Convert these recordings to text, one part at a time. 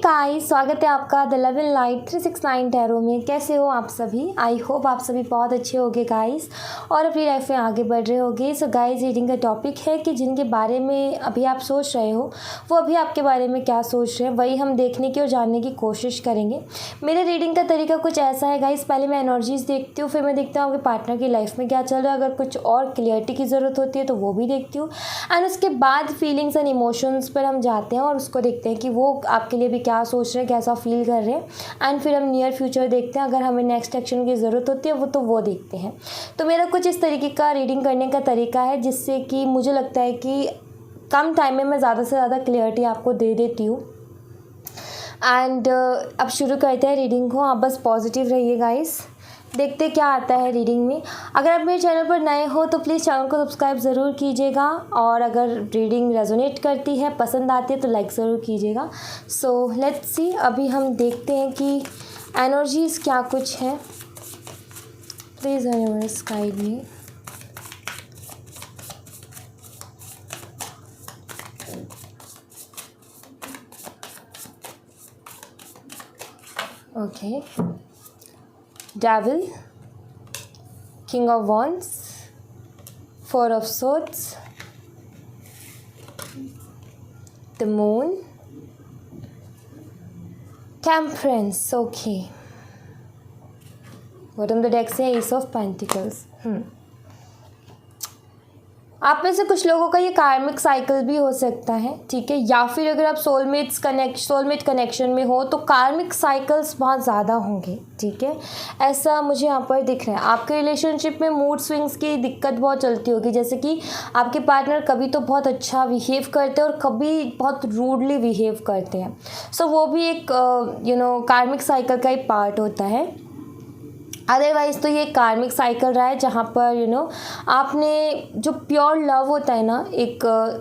Guys, स्वागत है आपका the love in light 369 tarot में। कैसे हो आप सभी? आई होप आप सभी बहुत अच्छे होंगे गाइस और अपनी लाइफ में आगे बढ़ रहे होगे। सो गाइस, रीडिंग का टॉपिक है कि जिनके बारे में अभी आप सोच रहे हो वो अभी आपके बारे में क्या सोच रहे हैं, वही हम देखने की और जानने की कोशिश करेंगे। मेरे रीडिंग का तरीका कुछ ऐसा है गाइस, पहले मैं एनर्जीज देखती हूँ, फिर मैं देखता हूँ आपके पार्टनर की लाइफ में क्या चल रहा है। अगर कुछ और क्लियरिटी की ज़रूरत होती है तो वो भी देखती हूँ एंड उसके बाद फीलिंग्स एंड इमोशंस पर हम जाते हैं और उसको देखते हैं कि वो आपके लिए भी क्या सोच रहे हैं, कैसा फील कर रहे हैं एंड फिर हम नियर फ्यूचर देखते हैं। अगर हमें नेक्स्ट एक्शन की ज़रूरत होती है वो देखते हैं। तो मेरा कुछ इस तरीके का रीडिंग करने का तरीका है जिससे कि मुझे लगता है कि कम टाइम में मैं ज़्यादा से ज़्यादा क्लियरिटी आपको दे देती हूँ। एंड अब शुरू करते हैं रीडिंग को। आप बस पॉजिटिव रहिए गाइस, देखते क्या आता है रीडिंग में। अगर आप मेरे चैनल पर नए हो तो प्लीज़ चैनल को सब्सक्राइब ज़रूर कीजिएगा और अगर रीडिंग रेजोनेट करती है, पसंद आती है तो लाइक ज़रूर कीजिएगा। सो लेट्स सी, अभी हम देखते हैं कि एनर्जीज़ क्या कुछ है। Please universe guide me. Okay, Devil, King of Wands, Four of Swords, the Moon, Temperance. Okay. Bottom of the deck से Ace of Pentacles. आप में से कुछ लोगों का ये कार्मिक साइकिल भी हो सकता है, ठीक है, या फिर अगर आप सोलमेट कनेक्शन में हो तो कार्मिक साइकिल्स बहुत ज़्यादा होंगे, ठीक है। ऐसा मुझे यहाँ पर दिख रहा है। आपके रिलेशनशिप में मूड स्विंग्स की दिक्कत बहुत चलती होगी, जैसे कि आपके पार्टनर कभी तो बहुत अच्छा बिहेव करते हैं और कभी बहुत रूडली बिहेव करते हैं। सो वो भी एक कार्मिक साइकिल का ही पार्ट होता है। अदरवाइज़ तो ये कार्मिक साइकिल रहा है जहाँ पर आपने जो प्योर लव होता है ना, एक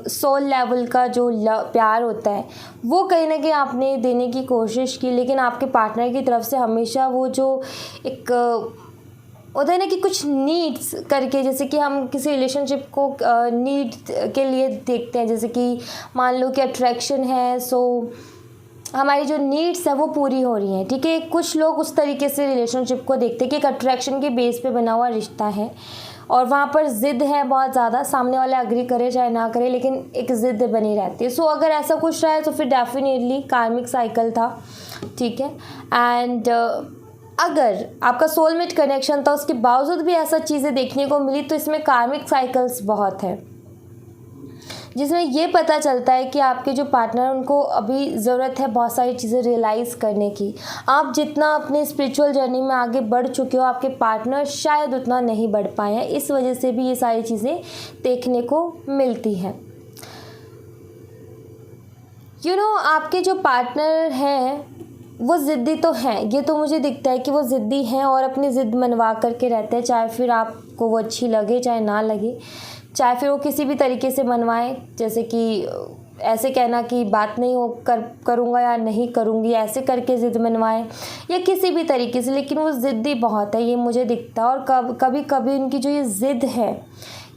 सोल लेवल का जो प्यार होता है वो कहीं ना कहीं आपने देने की कोशिश की, लेकिन आपके पार्टनर की तरफ से हमेशा वो जो एक होता है ना कि कुछ नीड्स करके, जैसे कि हम किसी रिलेशनशिप को नीड के लिए देखते हैं, जैसे कि मान लो कि अट्रैक्शन है, सो हमारी जो नीड्स है वो पूरी हो रही हैं, ठीक है। कुछ लोग उस तरीके से रिलेशनशिप को देखते हैं कि एक अट्रैक्शन के बेस पे बना हुआ रिश्ता है और वहाँ पर ज़िद है बहुत ज़्यादा, सामने वाले एग्री करे चाहे ना करे लेकिन एक ज़िद बनी रहती है। सो अगर ऐसा कुछ रहा है तो फिर डेफिनेटली कार्मिक साइकिल था, ठीक है। एंड अगर आपका सोलमेट कनेक्शन था उसके बावजूद भी ऐसा चीज़ें देखने को मिली तो इसमें कार्मिक साइकिल्स बहुत है, जिसमें ये पता चलता है कि आपके जो पार्टनर उनको अभी ज़रूरत है बहुत सारी चीज़ें रियलाइज़ करने की। आप जितना अपनी स्पिरिचुअल जर्नी में आगे बढ़ चुके हो, आपके पार्टनर शायद उतना नहीं बढ़ पाए हैं, इस वजह से भी ये सारी चीज़ें देखने को मिलती हैं। आपके जो पार्टनर हैं वो ज़िद्दी तो हैं, ये तो मुझे दिखता है कि वो ज़िद्दी हैं और अपनी ज़िद मनवा करके रहते हैं, चाहे फिर आपको वो अच्छी लगे चाहे ना लगे, चाहे फिर वो किसी भी तरीके से मनवाएं, जैसे कि ऐसे कहना कि बात नहीं हो करूँगा या नहीं करूँगी, ऐसे करके ज़िद मनवाएं या किसी भी तरीके से, लेकिन वो ज़िद्दी बहुत है, ये मुझे दिखता है। और कभी कभी उनकी जो ये ज़िद है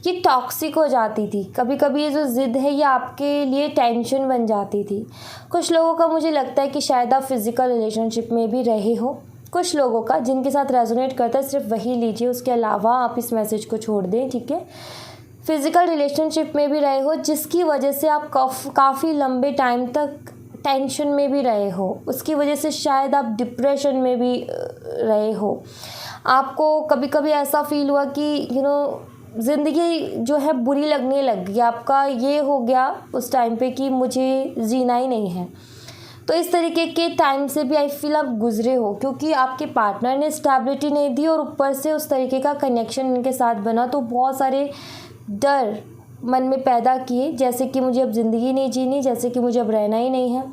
ये टॉक्सिक हो जाती थी, कभी कभी ये जो ज़िद है ये आपके लिए टेंशन बन जाती थी। कुछ लोगों का मुझे लगता है कि शायद आप फिज़िकल रिलेशनशिप में भी रहे हो, कुछ लोगों का जिनके साथ रेजोनेट करता है सिर्फ वही लीजिए, उसके अलावा आप इस मैसेज को छोड़ दें, ठीक है। फिज़िकल रिलेशनशिप में भी रहे हो जिसकी वजह से आप काफ़ी लंबे टाइम तक टेंशन में भी रहे हो, उसकी वजह से शायद आप डिप्रेशन में भी रहे हो। आपको कभी कभी ऐसा फील हुआ कि ज़िंदगी जो है बुरी लगने लग गई, आपका ये हो गया उस टाइम पे कि मुझे जीना ही नहीं है। तो इस तरीके के टाइम से भी आई फील आप गुजरे हो, क्योंकि आपके पार्टनर ने स्टेबिलिटी नहीं दी और ऊपर से उस तरीके का कनेक्शन इनके साथ बना तो बहुत सारे डर मन में पैदा किए, जैसे कि मुझे अब ज़िंदगी नहीं जीनी, जैसे कि मुझे अब रहना ही नहीं है,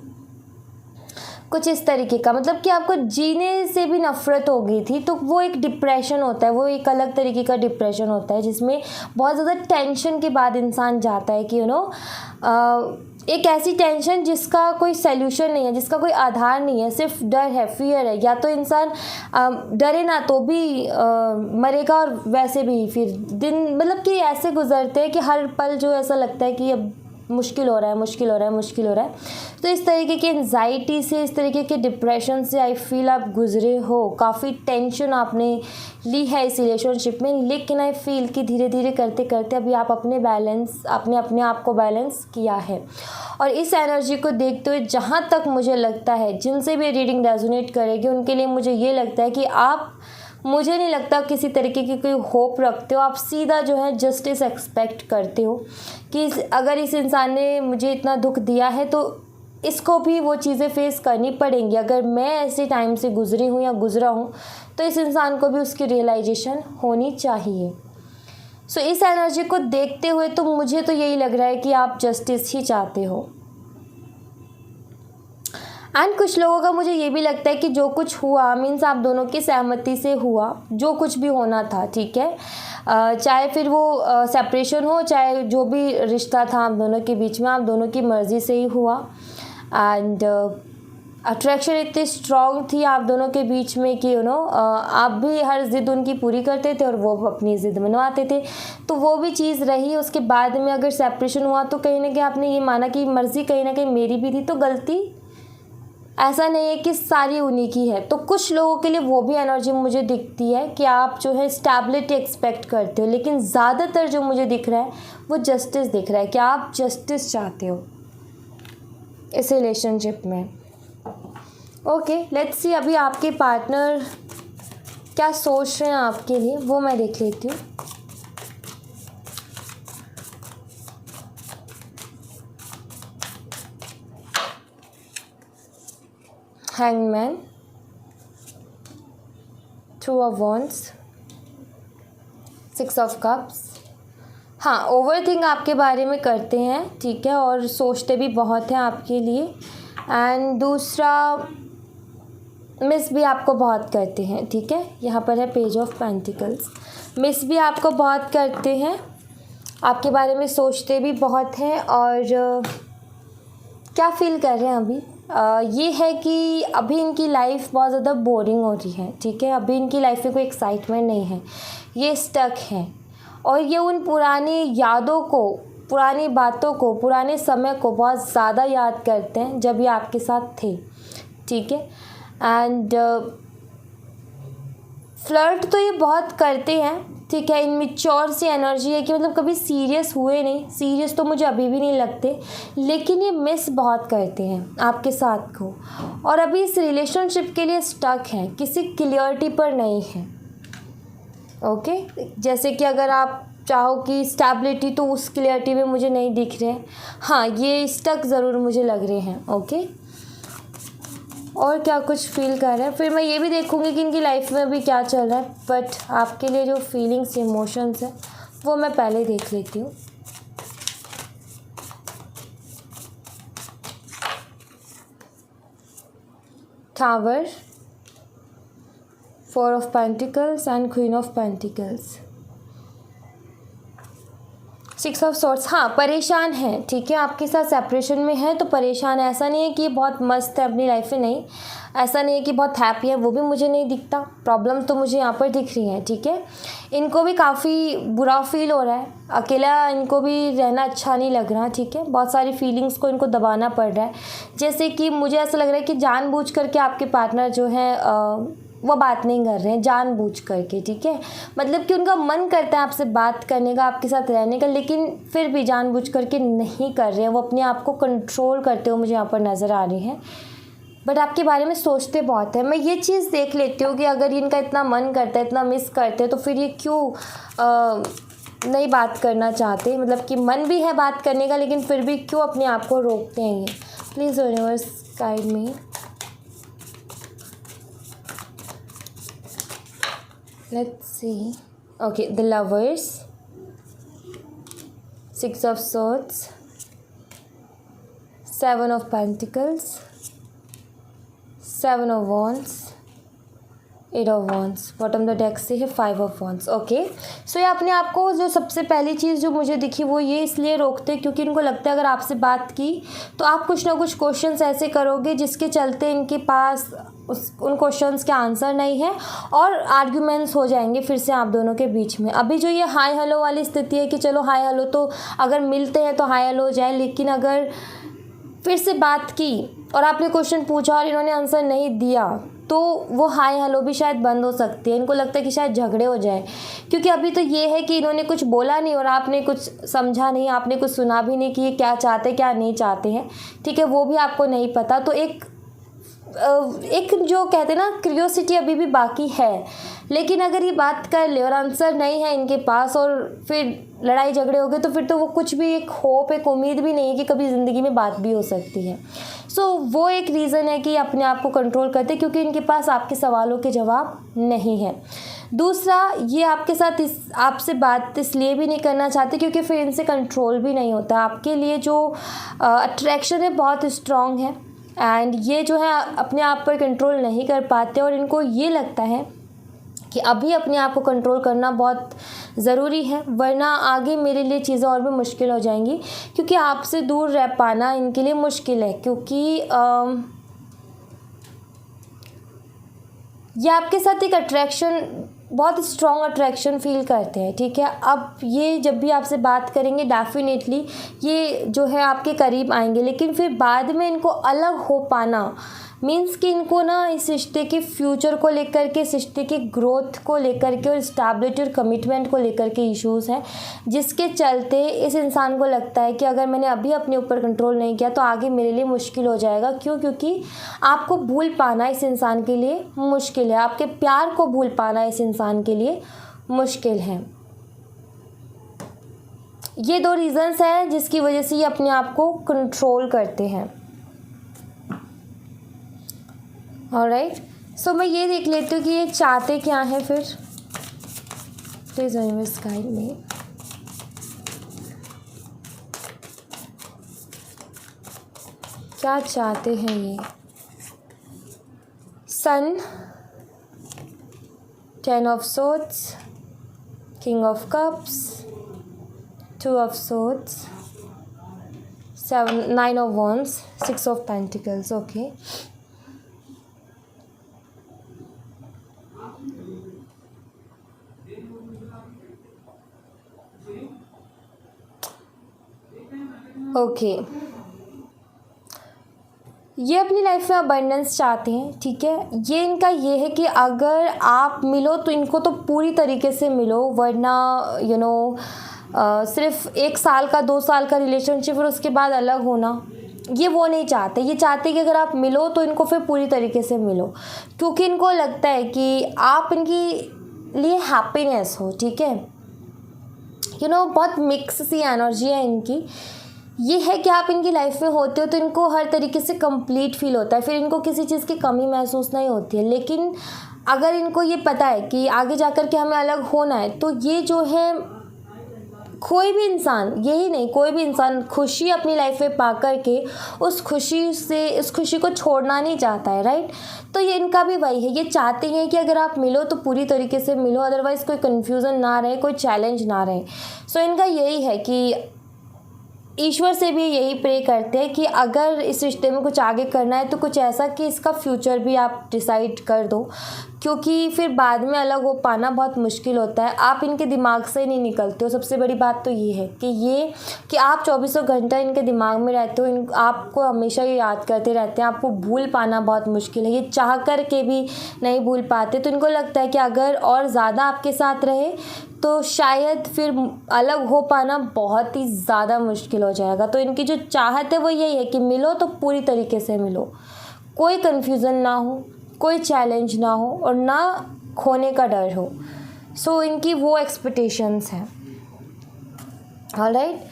कुछ इस तरीके का, मतलब कि आपको जीने से भी नफ़रत हो गई थी। तो वो एक डिप्रेशन होता है, वो एक अलग तरीके का डिप्रेशन होता है जिसमें बहुत ज़्यादा टेंशन के बाद इंसान जाता है कि एक ऐसी टेंशन जिसका कोई सल्यूशन नहीं है, जिसका कोई आधार नहीं है, सिर्फ डर है, फियर है। या तो इंसान डरे ना तो भी मरेगा और वैसे भी फिर दिन मतलब कि ऐसे गुजरते हैं कि हर पल जो ऐसा लगता है कि अब मुश्किल हो रहा है, मुश्किल हो रहा है, मुश्किल हो रहा है। तो इस तरीके की एंजाइटी से, इस तरीके के डिप्रेशन से आई फील आप गुजरे हो, काफ़ी टेंशन आपने ली है इस रिलेशनशिप में, लेकिन आई फील कि धीरे धीरे करते करते अभी आप अपने आप को बैलेंस किया है। और इस एनर्जी को देखते हुए जहाँ तक मुझे लगता है, जिनसे भी रीडिंग रेजोनेट करेगी उनके लिए मुझे ये लगता है कि आप, मुझे नहीं लगता किसी तरीके की कोई होप रखते हो, आप सीधा जो है जस्टिस एक्सपेक्ट करते हो कि अगर इस इंसान ने मुझे इतना दुख दिया है तो इसको भी वो चीज़ें फेस करनी पड़ेंगी। अगर मैं ऐसे टाइम से गुजरी हूँ या गुजरा हूँ तो इस इंसान को भी उसकी रियलाइजेशन होनी चाहिए। सो इस एनर्जी को देखते हुए तो मुझे तो यही लग रहा है कि आप जस्टिस ही चाहते हो। एंड कुछ लोगों का मुझे ये भी लगता है कि जो कुछ हुआ मीन्स आप दोनों की सहमति से हुआ, जो कुछ भी होना था, ठीक है, चाहे फिर वो सेपरेशन हो, चाहे जो भी रिश्ता था आप दोनों के बीच में, आप दोनों की मर्ज़ी से ही हुआ। एंड अट्रैक्शन इतनी स्ट्रॉन्ग थी आप दोनों के बीच में कि आप भी हर ज़िद उनकी पूरी करते थे और वो अपनी ज़िद मनवाते थे, तो वो भी चीज़ रही। उसके बाद में अगर सेपरेशन हुआ तो कहीं ना कहीं आपने ये माना कि मर्ज़ी कहीं ना कहीं मेरी भी थी, तो गलती ऐसा नहीं है कि सारी उन्हीं की है। तो कुछ लोगों के लिए वो भी एनर्जी मुझे दिखती है कि आप जो है स्टेबिलिटी एक्सपेक्ट करते हो, लेकिन ज़्यादातर जो मुझे दिख रहा है वो जस्टिस दिख रहा है कि आप जस्टिस चाहते हो इस रिलेशनशिप में। ओके, लेट्स सी अभी आपके पार्टनर क्या सोच रहे हैं आपके लिए, वो मैं देख लेती हूँ। Hangman, 2 of wands, 6 of cups. हाँ, ओवरथिंक आपके बारे में करते हैं, ठीक है, और सोचते भी बहुत हैं आपके लिए। एंड दूसरा, मिस भी आपको बहुत करते हैं, ठीक है, यहाँ पर है पेज ऑफ पेंटिकल्स। मिस भी आपको बहुत करते हैं, आपके बारे में सोचते भी बहुत हैं। और क्या फील कर रहे हैं अभी, ये है कि अभी इनकी लाइफ बहुत ज़्यादा बोरिंग हो रही है, ठीक है, अभी इनकी लाइफ में कोई एक्साइटमेंट नहीं है, ये स्टक हैं। और ये उन पुरानी यादों को, पुरानी बातों को, पुराने समय को बहुत ज़्यादा याद करते हैं जब ये आपके साथ थे, ठीक है। एंड फ्लर्ट तो ये बहुत करते हैं, ठीक है, इनमेच्योर सी एनर्जी है कि मतलब कभी सीरियस हुए नहीं, सीरियस तो मुझे अभी भी नहीं लगते, लेकिन ये मिस बहुत करते हैं आपके साथ को। और अभी इस रिलेशनशिप के लिए स्टक हैं, किसी क्लियरिटी पर नहीं है। ओके, जैसे कि अगर आप चाहो कि स्टेबिलिटी, तो उस क्लियरिटी में मुझे नहीं दिख रहे हैं। हाँ, ये स्टक ज़रूर मुझे लग रहे हैं। ओके, और क्या कुछ फील कर रहे हैं, फिर मैं ये भी देखूंगी कि इनकी लाइफ में अभी क्या चल रहा है। बट आपके लिए जो फीलिंग्स, इमोशंस हैं वो मैं पहले देख लेती हूँ। Tower, 4 of pentacles and queen of pentacles, 6 of swords. हाँ, परेशान है, ठीक है, आपके साथ सेपरेशन में है तो परेशान है। ऐसा नहीं है कि ये बहुत मस्त है अपनी लाइफ में, नहीं, ऐसा नहीं है कि बहुत हैप्पी है, वो भी मुझे नहीं दिखता। प्रॉब्लम तो मुझे यहाँ पर दिख रही है, ठीक है। इनको भी काफ़ी बुरा फील हो रहा है, अकेला इनको भी रहना अच्छा नहीं लग रहा, ठीक है, बहुत सारी फीलिंग्स को इनको दबाना पड़ रहा है। जैसे कि मुझे ऐसा लग रहा है कि जानबूझ करके आपके पार्टनर जो है वो बात नहीं कर रहे हैं, जानबूझ करके, ठीक है, मतलब कि उनका मन करता है आपसे बात करने का, आपके साथ रहने का, लेकिन फिर भी जानबूझ करके नहीं कर रहे हैं। वो अपने आप को कंट्रोल करते हुए मुझे यहाँ पर नज़र आ रही हैं, बट आपके बारे में सोचते बहुत है। मैं ये चीज़ देख लेती हूँ कि अगर इनका इतना मन करता है, इतना मिस करते हैं, तो फिर ये क्यों नहीं बात करना चाहते, मतलब कि मन भी है बात करने का, लेकिन फिर भी क्यों अपने आप को रोकते हैं ये। Please universe guide me. Let's see. Okay, the Lovers, 6 of Swords, 7 of Pentacles, 7 of Wands, 8 of wands, bottom the deck से है 5 ऑफ वॉन्ड्स। ओके, सो ये अपने आप को जो सबसे पहली चीज़ जो मुझे दिखी वो ये इसलिए रोकते क्योंकि इनको लगता है अगर आपसे बात की तो आप कुछ ना कुछ क्वेश्चंस ऐसे करोगे जिसके चलते इनके पास उन क्वेश्चंस के आंसर नहीं है और आर्ग्यूमेंट्स हो जाएंगे फिर से आप दोनों के बीच में। अभी जो ये हाई हेलो वाली स्थिति है कि चलो हाई हेलो तो अगर मिलते हैं तो हाई हेलो हो जाए, लेकिन अगर फिर से बात की और आपने क्वेश्चन पूछा और इन्होंने आंसर नहीं दिया तो वो हाय हेलो भी शायद बंद हो सकती है। इनको लगता है कि शायद झगड़े हो जाए क्योंकि अभी तो ये है कि इन्होंने कुछ बोला नहीं और आपने कुछ समझा नहीं, आपने कुछ सुना भी नहीं कि ये क्या चाहते क्या नहीं चाहते हैं, ठीक है, वो भी आपको नहीं पता। तो एक जो कहते हैं ना क्यूरियोसिटी अभी भी बाकी है, लेकिन अगर ये बात कर ले और आंसर नहीं है इनके पास और फिर लड़ाई झगड़े हो गए तो फिर तो वो कुछ भी एक होप एक उम्मीद भी नहीं है कि कभी ज़िंदगी में बात भी हो सकती है। सो वो एक रीज़न है कि अपने आप को कंट्रोल करते क्योंकि इनके पास आपके सवालों के जवाब नहीं है। दूसरा, ये आपके साथ आपसे बात इसलिए भी नहीं करना चाहते क्योंकि फिर इनसे कंट्रोल भी नहीं होता। आपके लिए जो अट्रैक्शन है बहुत स्ट्रॉन्ग है एंड ये जो है अपने आप पर कंट्रोल नहीं कर पाते और इनको ये लगता है कि अभी अपने आप को कंट्रोल करना बहुत ज़रूरी है वरना आगे मेरे लिए चीज़ें और भी मुश्किल हो जाएंगी क्योंकि आपसे दूर रह पाना इनके लिए मुश्किल है क्योंकि ये आपके साथ एक अट्रैक्शन बहुत स्ट्रॉन्ग अट्रैक्शन फील करते हैं, ठीक है। अब ये जब भी आपसे बात करेंगे डेफिनेटली ये जो है आपके करीब आएंगे, लेकिन फिर बाद में इनको अलग हो पाना मीन्स कि इनको ना इस रिश्ते के फ्यूचर को लेकर के, इस रिश्ते के ग्रोथ को लेकर के और स्टेबिलिटी और कमिटमेंट को लेकर के इश्यूज़ हैं जिसके चलते इस इंसान को लगता है कि अगर मैंने अभी अपने ऊपर कंट्रोल नहीं किया तो आगे मेरे लिए मुश्किल हो जाएगा। क्यों? क्योंकि आपको भूल पाना इस इंसान के लिए मुश्किल है, आपके प्यार को भूल पाना इस इंसान के लिए मुश्किल है। ये दो रीज़न्स हैं जिसकी वजह से ये अपने आप को कंट्रोल करते हैं। ऑलराइट, सो मैं ये देख लेती हूँ कि ये चाहते क्या हैं फिर। प्लीज़ यूनिवर्स गाइड मी। क्या चाहते हैं ये? सन, 10 of swords, king of cups, 2 of swords, 9 of wands, 6 of pentacles. Okay, okay, ये अपनी लाइफ में अबंडेंस चाहते हैं, ठीक है। ये इनका ये है कि अगर आप मिलो तो इनको तो पूरी तरीके से मिलो वरना सिर्फ 1 साल का 2 साल का रिलेशनशिप और उसके बाद अलग होना ये वो नहीं चाहते। ये चाहते कि अगर आप मिलो तो इनको फिर पूरी तरीके से मिलो क्योंकि इनको लगता है कि आप इनकी लिए हैप्पीनेस हो, ठीक है। बहुत मिक्स सी एनर्जी है इनकी। ये है कि आप इनकी लाइफ में होते हो तो इनको हर तरीके से कंप्लीट फील होता है, फिर इनको किसी चीज़ की कमी महसूस नहीं होती है। लेकिन अगर इनको ये पता है कि आगे जाकर के हमें अलग होना है तो ये जो है कोई भी इंसान, यही नहीं कोई भी इंसान खुशी अपनी लाइफ में पा कर के उस खुशी को छोड़ना नहीं चाहता है, राइट। तो ये इनका भी वही है, ये चाहते हैं कि अगर आप मिलो तो पूरी तरीके से मिलो, अदरवाइज़ कोई कन्फ्यूज़न ना रहे, कोई चैलेंज ना रहे। सो इनका यही है कि ईश्वर से भी यही प्रे करते हैं कि अगर इस रिश्ते में कुछ आगे करना है तो कुछ ऐसा कि इसका फ्यूचर भी आप डिसाइड कर दो क्योंकि फिर बाद में अलग हो पाना बहुत मुश्किल होता है। आप इनके दिमाग से नहीं निकलते हो। सबसे बड़ी बात तो ये है कि आप 24 घंटा इनके दिमाग में रहते हो, आपको हमेशा ये याद करते रहते हैं। आपको भूल पाना बहुत मुश्किल है, ये चाह कर के भी नहीं भूल पाते। तो इनको लगता है कि अगर और ज़्यादा आपके साथ रहे तो शायद फिर अलग हो पाना बहुत ही ज़्यादा मुश्किल हो जाएगा। तो इनकी जो चाहत है वो यही है कि मिलो तो पूरी तरीके से मिलो, कोई कन्फ्यूज़न ना हो, कोई चैलेंज ना हो और ना खोने का डर हो। सो इनकी वो एक्सपेक्टेशंस हैं। ऑलराइट,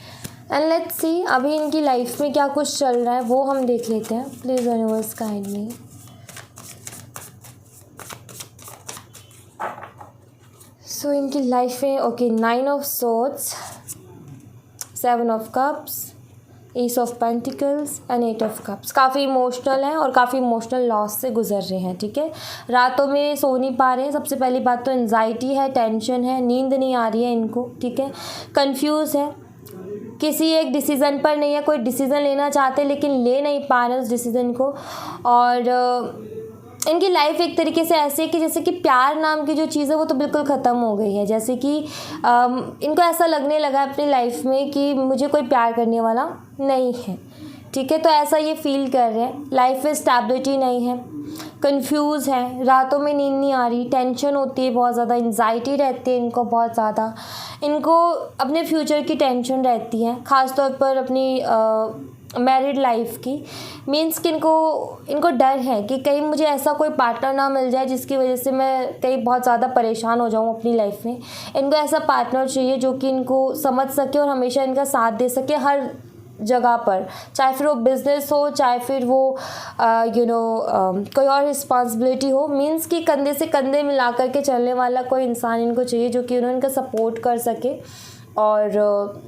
एंड लेट्स सी अभी इनकी लाइफ में क्या कुछ चल रहा है वो हम देख लेते हैं। Please universe guide me. So इनकी लाइफ में 9 of swords, 7 of cups, ace of pentacles and eight of cups. काफ़ी इमोशनल हैं और काफ़ी इमोशनल लॉस से गुजर रहे हैं, ठीक है। रातों में सो नहीं पा रहे हैं। सबसे पहली बात तो एंजाइटी है, टेंशन है, नींद नहीं आ रही है इनको, ठीक है। कंफ्यूज है, किसी एक डिसीज़न पर नहीं है, कोई डिसीज़न लेना चाहते लेकिन ले नहीं पा रहे उस डिसीज़न को। और इनकी लाइफ एक तरीके से ऐसी है कि जैसे कि प्यार नाम की जो चीज़ है वो तो बिल्कुल ख़त्म हो गई है। जैसे कि इनको ऐसा लगने लगा है अपनी लाइफ में कि मुझे कोई प्यार करने वाला नहीं है, ठीक है। तो ऐसा ये फील कर रहे हैं। लाइफ में स्टेबिलिटी नहीं है, कंफ्यूज है, रातों में नींद नहीं आ रही, टेंशन होती है बहुत ज़्यादा, एंजाइटी रहती है इनको बहुत ज़्यादा। इनको अपने फ्यूचर की टेंशन रहती है, ख़ास तौर पर अपनी मैरिड लाइफ की। मीन्स कि इनको डर है कि कहीं मुझे ऐसा कोई पार्टनर ना मिल जाए जिसकी वजह से मैं कहीं बहुत ज़्यादा परेशान हो जाऊँ अपनी लाइफ में। इनको ऐसा पार्टनर चाहिए जो कि इनको समझ सके और हमेशा इनका साथ दे सके हर जगह पर, चाहे फिर वो बिज़नेस हो, चाहे फिर वो कोई और रिस्पॉन्सिबिलिटी हो। मीन्स कि कंधे से कंधे मिला करके चलने वाला कोई इंसान इनको चाहिए जो कि इनका सपोर्ट कर सके और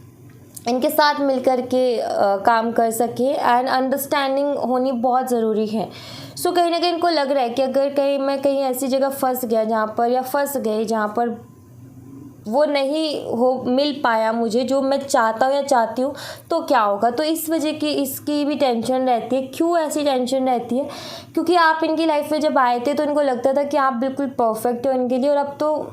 इनके साथ मिलकर के काम कर सके। एंड अंडरस्टैंडिंग होनी बहुत ज़रूरी है। सो कहीं ना कहीं इनको लग रहा है कि अगर कहीं मैं कहीं ऐसी जगह फंस गया जहाँ पर, या फंस गई जहाँ पर वो नहीं हो मिल पाया मुझे जो मैं चाहता हूँ या चाहती हूँ, तो क्या होगा। तो इस वजह की इसकी भी टेंशन रहती है। क्यों ऐसी टेंशन रहती है? क्योंकि आप इनकी लाइफ में जब आए थे तो इनको लगता था कि आप बिल्कुल परफेक्ट हो इनके लिए, और अब तो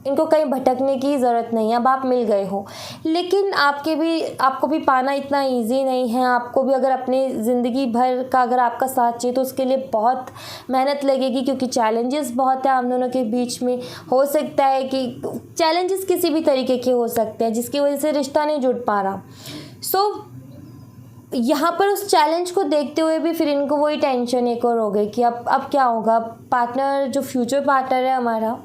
इनको कहीं भटकने की ज़रूरत नहीं है, अब आप मिल गए हो। लेकिन आपको भी पाना इतना इजी नहीं है। आपको भी अगर अपनी ज़िंदगी भर का अगर आपका साथ चाहिए तो उसके लिए बहुत मेहनत लगेगी, क्योंकि चैलेंजेस बहुत है हम दोनों के बीच में। हो सकता है कि चैलेंजेस किसी भी तरीके के हो सकते हैं जिसकी वजह से रिश्ता नहीं जुड़ पा रहा। यहाँ पर उस चैलेंज को देखते हुए भी फिर इनको वही टेंशन एक और हो गई कि अब क्या होगा। पार्टनर जो फ्यूचर पार्टनर है हमारा,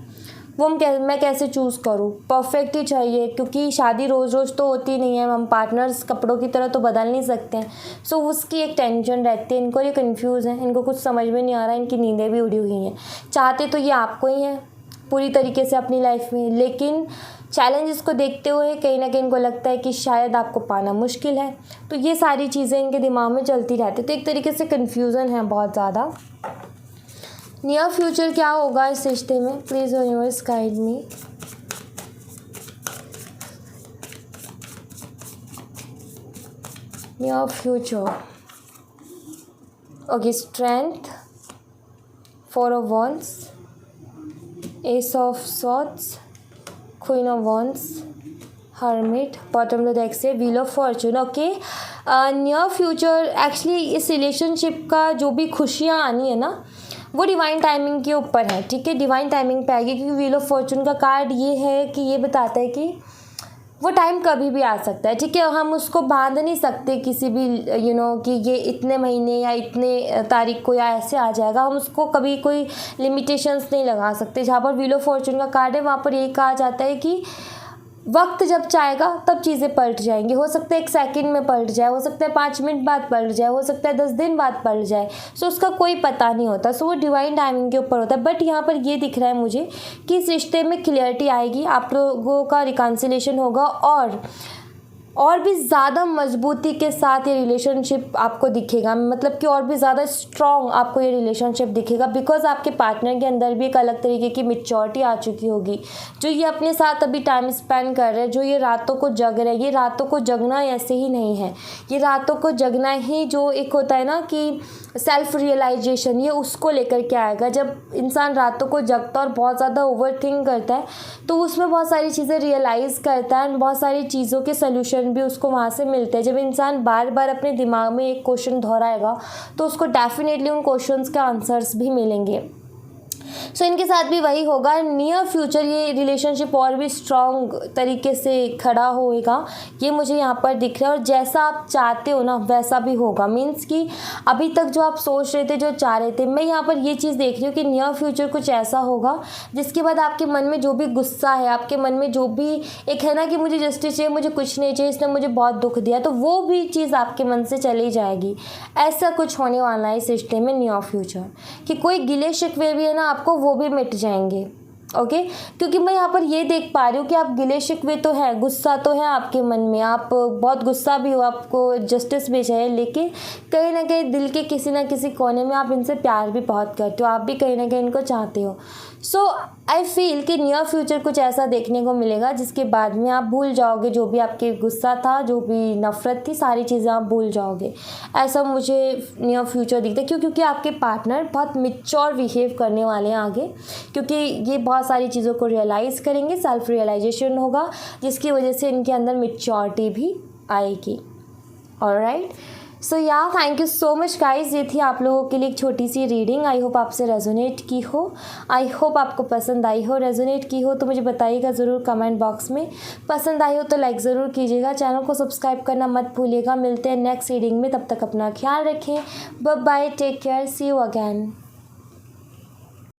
वो मैं कैसे चूज़ करूँ। परफेक्ट ही चाहिए, क्योंकि शादी रोज़ रोज़ तो होती नहीं है, हम पार्टनर्स कपड़ों की तरह तो बदल नहीं सकते हैं। सो उसकी एक टेंशन रहती है इनको। ये कंफ्यूज है, इनको कुछ समझ में नहीं आ रहा है, इनकी नींदें भी उड़ी हुई हैं। चाहते तो ये आपको ही हैं पूरी तरीके से अपनी लाइफ में, लेकिन चैलेंजेस को देखते हुए कहीं ना कहीं इनको लगता है कि शायद आपको पाना मुश्किल है। तो ये सारी चीज़ें इनके दिमाग में चलती रहती है। तो एक तरीके से कन्फ्यूज़न है बहुत ज़्यादा। नियर फ्यूचर क्या होगा इस रिश्ते में? Please universe guide me. Near future, okay, strength, 4 of wands, ace of swords, queen of wands, hermit, bottom of the deck से wheel of fortune. Okay, near future actually इस रिलेशनशिप का जो भी खुशियाँ आनी है ना, वो डिवाइन टाइमिंग के ऊपर है, ठीक है। डिवाइन टाइमिंग पे आएगी, क्योंकि व्हील ऑफ फॉर्चून का कार्ड ये है कि ये बताता है कि वो टाइम कभी भी आ सकता है, ठीक है। हम उसको बांध नहीं सकते किसी भी कि ये इतने महीने या इतने तारीख को या ऐसे आ जाएगा। हम उसको कभी कोई लिमिटेशंस नहीं लगा सकते। जहाँ पर व्हील ऑफ फॉर्चून का कार्ड है वहाँ पर ये कहा जाता है कि वक्त जब चाहेगा तब चीज़ें पलट जाएंगी। हो सकता है 1 सेकंड में पलट जाए, हो सकता है 5 मिनट बाद पलट जाए, हो सकता है 10 दिन बाद पलट जाए। सो उसका कोई पता नहीं होता। सो वो डिवाइन टाइमिंग के ऊपर होता है। बट यहाँ पर ये दिख रहा है मुझे कि इस रिश्ते में क्लियरिटी आएगी, आप लोगों का रिकन्सिलेशन होगा और भी ज़्यादा मजबूती के साथ ये रिलेशनशिप आपको दिखेगा। मतलब कि और भी ज़्यादा स्ट्रॉन्ग आपको ये रिलेशनशिप दिखेगा, बिकॉज आपके पार्टनर के अंदर भी एक अलग तरीके की मैच्योरिटी आ चुकी होगी। जो ये अपने साथ अभी टाइम स्पेंड कर रहे हैं, जो ये रातों को जग रहे हैं, ये रातों को जगना ऐसे ही नहीं है। ये रातों को जगना ही जो एक होता है ना कि सेल्फ रियलाइजेशन, ये उसको लेकर के आएगा। जब इंसान रातों को जगता और बहुत ज़्यादा ओवर थिंक करता है तो उसमें बहुत सारी चीज़ें रियलाइज़ करता है, बहुत सारी चीज़ों के सोल्यूशन भी उसको वहाँ से मिलते हैं। जब इंसान बार बार अपने दिमाग में एक क्वेश्चन दोहराएगा तो उसको डेफिनेटली उन क्वेश्चंस के आंसर्स भी मिलेंगे। सो इनके साथ भी वही होगा। नियर फ्यूचर ये रिलेशनशिप और भी स्ट्रॉन्ग तरीके से खड़ा होएगा, ये मुझे यहाँ पर दिख रहा है। और जैसा आप चाहते हो ना वैसा भी होगा। मीन्स कि अभी तक जो आप सोच रहे थे, जो चाह रहे थे, मैं यहाँ पर ये चीज़ देख रही हूँ कि नियर फ्यूचर कुछ ऐसा होगा जिसके बाद आपके मन में जो भी गुस्सा है, आपके मन में जो भी एक है ना कि मुझे जस्टिस चाहिए, मुझे कुछ नहीं चाहिए, इसने मुझे बहुत दुख दिया, तो वो भी चीज़ आपके मन से चली जाएगी। ऐसा कुछ होने वाला है इस रिश्ते में नियर फ्यूचर, कि कोई गिले शिकवे भी है ना आपको, वो भी मिट जाएंगे। ओके क्योंकि मैं यहाँ पर ये देख पा रही हूँ कि आप गिले शिकवे तो है, गुस्सा तो है आपके मन में, आप बहुत गुस्सा भी हो, आपको जस्टिस भी चाहिए, लेकिन कहीं ना कहीं दिल के किसी ना किसी कोने में आप इनसे प्यार भी बहुत करते हो, आप भी कहीं ना कहीं इनको चाहते हो। सो आई फील कि नियर फ्यूचर कुछ ऐसा देखने को मिलेगा जिसके बाद में आप भूल जाओगे जो भी आपके गुस्सा था, जो भी नफ़रत थी, सारी चीज़ें आप भूल जाओगे। ऐसा मुझे नियर फ्यूचर दिखता है क्योंकि आपके पार्टनर बहुत मिच्योर बिहेव करने वाले हैं आगे, क्योंकि ये बहुत सारी चीज़ों को रियलाइज़ करेंगे, सेल्फ रियलाइजेशन होगा जिसकी वजह से इनके अंदर मैच्योरिटी भी आएगी। ऑलराइट, सो या thank you so much guys. ये थी आप लोगों के लिए एक छोटी सी रीडिंग। आई होप आपसे रेजोनेट की हो, आई होप आपको पसंद आई हो। रेजोनेट की हो तो मुझे बताइएगा ज़रूर कमेंट बॉक्स में। पसंद आई हो तो लाइक ज़रूर कीजिएगा, चैनल को सब्सक्राइब करना मत भूलिएगा। मिलते हैं नेक्स्ट रीडिंग में, तब तक अपना ख्याल रखें। Bye bye, take care, see you again.